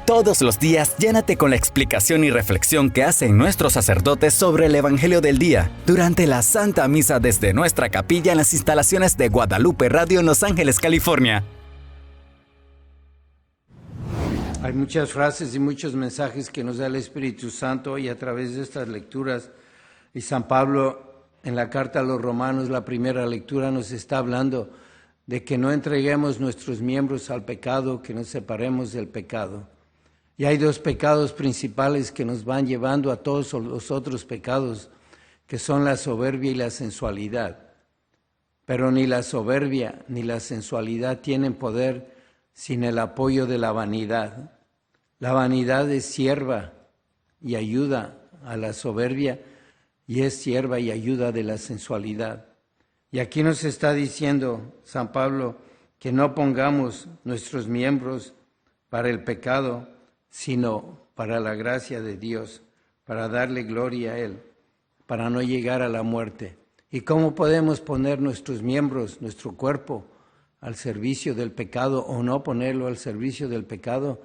Todos los días, llénate con la explicación y reflexión que hacen nuestros sacerdotes sobre el Evangelio del día, durante la Santa Misa desde nuestra capilla en las instalaciones de Guadalupe Radio en Los Ángeles, California. Hay muchas frases y muchos mensajes que nos da el Espíritu Santo y a través de estas lecturas. Y San Pablo, en la carta a los Romanos, la primera lectura, nos está hablando de que no entreguemos nuestros miembros al pecado, que nos separemos del pecado. Y hay dos pecados principales que nos van llevando a todos los otros pecados, que son la soberbia y la sensualidad. Pero ni la soberbia ni la sensualidad tienen poder sin el apoyo de la vanidad. La vanidad es sierva y ayuda a la soberbia y es sierva y ayuda de la sensualidad. Y aquí nos está diciendo San Pablo que no pongamos nuestros miembros para el pecado, sino para la gracia de Dios, para darle gloria a Él, para no llegar a la muerte. ¿Y cómo podemos poner nuestros miembros, nuestro cuerpo, al servicio del pecado o no ponerlo al servicio del pecado?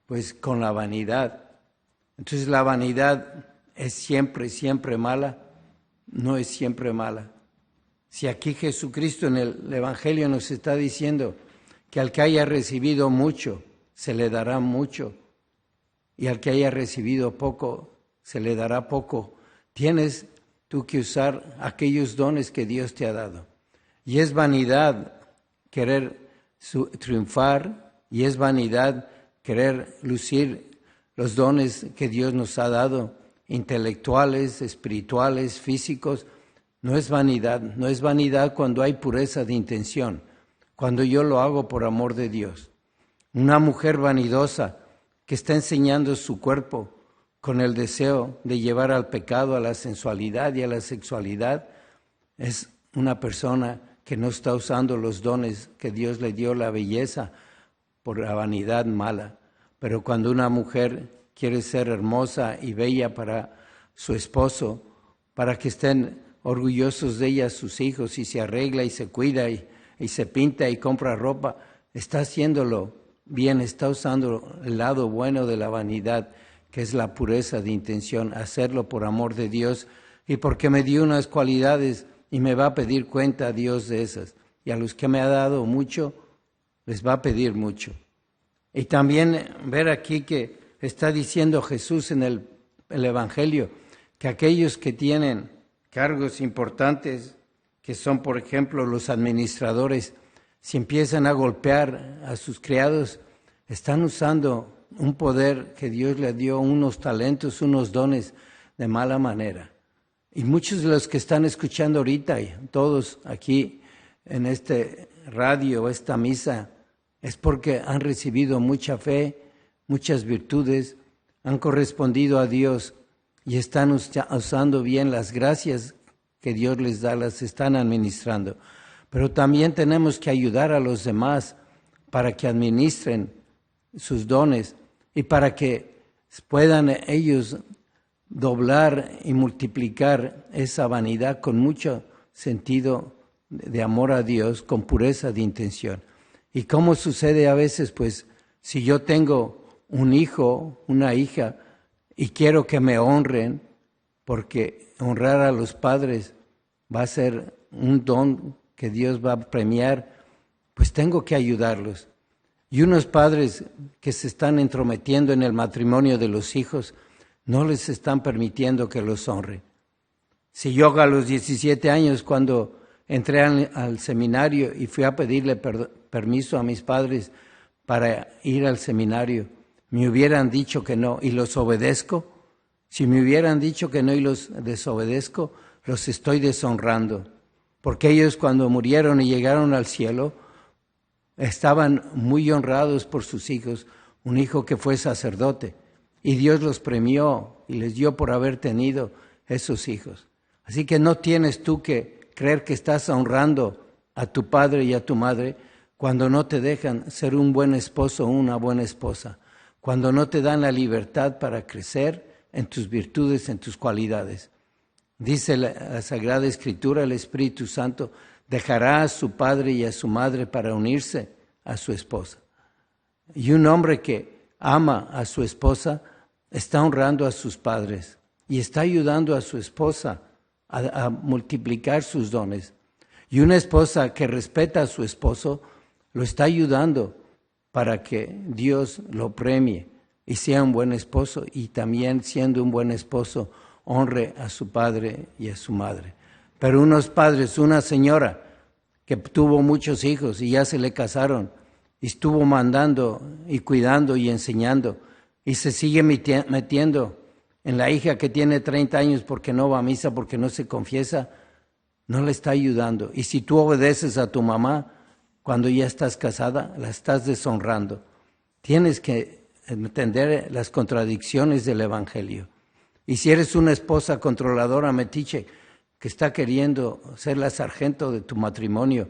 Pues con la vanidad. Entonces la vanidad es siempre, siempre mala, no es siempre mala. Si aquí Jesucristo en el Evangelio nos está diciendo que al que haya recibido mucho, se le dará mucho, y al que haya recibido poco, se le dará poco. Tienes tú que usar aquellos dones que Dios te ha dado. Y es vanidad querer triunfar, y es vanidad querer lucir los dones que Dios nos ha dado, intelectuales, espirituales, físicos. No es vanidad cuando hay pureza de intención, cuando yo lo hago por amor de Dios. Una mujer vanidosa que está enseñando su cuerpo con el deseo de llevar al pecado, a la sensualidad y a la sexualidad, es una persona que no está usando los dones que Dios le dio, la belleza, por la vanidad mala. Pero cuando una mujer quiere ser hermosa y bella para su esposo, para que estén orgullosos de ella sus hijos, y se arregla y se cuida y se pinta y compra ropa, está haciéndolo bien, está usando el lado bueno de la vanidad, que es la pureza de intención, hacerlo por amor de Dios y porque me dio unas cualidades y me va a pedir cuenta a Dios de esas. Y a los que me ha dado mucho, les va a pedir mucho. Y también ver aquí que está diciendo Jesús en el Evangelio que aquellos que tienen cargos importantes, que son por ejemplo los administradores, si empiezan a golpear a sus criados, están usando un poder que Dios le dio, unos talentos, unos dones de mala manera. Y muchos de los que están escuchando ahorita, y todos aquí en este radio, esta misa, es porque han recibido mucha fe, muchas virtudes, han correspondido a Dios y están usando bien las gracias que Dios les da, las están administrando. Pero también tenemos que ayudar a los demás para que administren sus dones y para que puedan ellos doblar y multiplicar esa vanidad con mucho sentido de amor a Dios, con pureza de intención. ¿Y cómo sucede a veces? Pues si yo tengo un hijo, una hija, y quiero que me honren, porque honrar a los padres va a ser un don que Dios va a premiar, pues tengo que ayudarlos. Y unos padres que se están entrometiendo en el matrimonio de los hijos, no les están permitiendo que los honren. Si yo a los 17 años, cuando entré al seminario y fui a pedirle permiso a mis padres para ir al seminario, me hubieran dicho que no y los obedezco. Si me hubieran dicho que no y los desobedezco, los estoy deshonrando. Porque ellos cuando murieron y llegaron al cielo, estaban muy honrados por sus hijos, un hijo que fue sacerdote. Y Dios los premió y les dio por haber tenido esos hijos. Así que no tienes tú que creer que estás honrando a tu padre y a tu madre cuando no te dejan ser un buen esposo o una buena esposa, cuando no te dan la libertad para crecer en tus virtudes, en tus cualidades. Dice la Sagrada Escritura, el Espíritu Santo dejará a su padre y a su madre para unirse a su esposa. Y un hombre que ama a su esposa, está honrando a sus padres y está ayudando a su esposa a multiplicar sus dones. Y una esposa que respeta a su esposo lo está ayudando para que Dios lo premie y sea un buen esposo, y también siendo un buen esposo honre a su padre y a su madre. Pero unos padres, una señora que tuvo muchos hijos y ya se le casaron y estuvo mandando y cuidando y enseñando y se sigue metiendo en la hija que tiene 30 años porque no va a misa, porque no se confiesa, no le está ayudando. Y si tú obedeces a tu mamá cuando ya estás casada, la estás deshonrando. Tienes que entender las contradicciones del Evangelio. Y si eres una esposa controladora, metiche, que está queriendo ser la sargento de tu matrimonio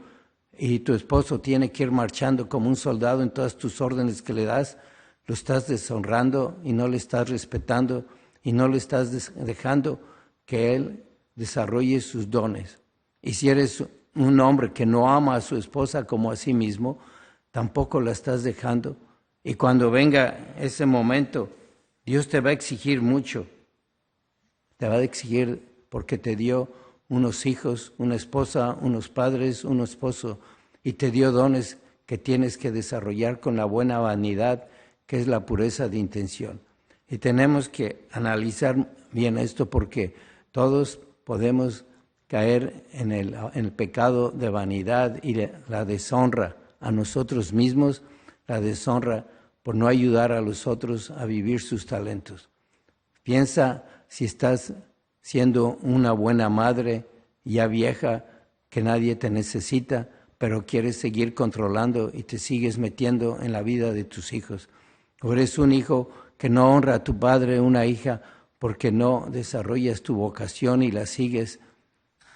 y tu esposo tiene que ir marchando como un soldado en todas tus órdenes que le das, lo estás deshonrando y no le estás respetando y no le estás dejando que él desarrolle sus dones. Y si eres un hombre que no ama a su esposa como a sí mismo, tampoco la estás dejando. Y cuando venga ese momento, Dios te va a exigir mucho. Te va a exigir porque te dio unos hijos, una esposa, unos padres, un esposo, y te dio dones que tienes que desarrollar con la buena vanidad, que es la pureza de intención. Y tenemos que analizar bien esto porque todos podemos caer en el pecado de vanidad y la deshonra a nosotros mismos, la deshonra por no ayudar a los otros a vivir sus talentos. Piensa si estás siendo una buena madre ya vieja, que nadie te necesita, pero quieres seguir controlando y te sigues metiendo en la vida de tus hijos. O eres un hijo que no honra a tu padre, una hija, porque no desarrollas tu vocación y la sigues.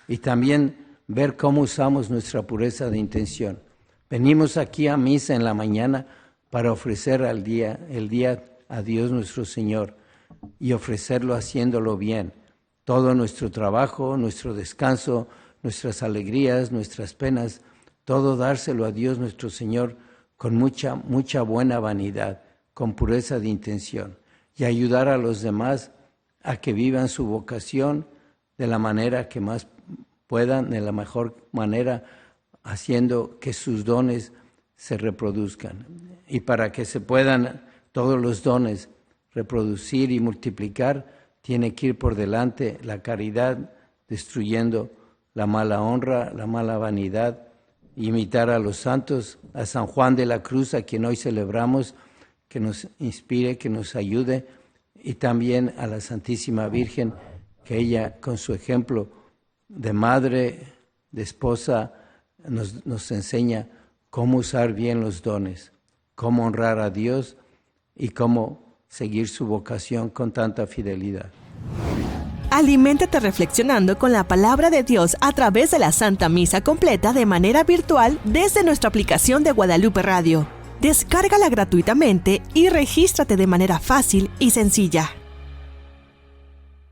Y también ver cómo usamos nuestra pureza de intención. Venimos aquí a misa en la mañana para ofrecer el día a Dios nuestro Señor y ofrecerlo haciéndolo bien. Todo nuestro trabajo, nuestro descanso, nuestras alegrías, nuestras penas, todo dárselo a Dios nuestro Señor con mucha buena vanidad, con pureza de intención, y ayudar a los demás a que vivan su vocación de la manera que más puedan, de la mejor manera, haciendo que sus dones se reproduzcan. Y para que se puedan todos los dones reproducir y multiplicar, tiene que ir por delante la caridad, destruyendo la mala honra, la mala vanidad, imitar a los santos, a San Juan de la Cruz, a quien hoy celebramos, que nos inspire, que nos ayude, y también a la Santísima Virgen, que ella con su ejemplo de madre, de esposa, nos enseña cómo usar bien los dones, cómo honrar a Dios y cómo seguir su vocación con tanta fidelidad. Aliméntate reflexionando con la palabra de Dios a través de la Santa Misa completa de manera virtual desde nuestra aplicación de Guadalupe Radio. Descárgala gratuitamente y regístrate de manera fácil y sencilla.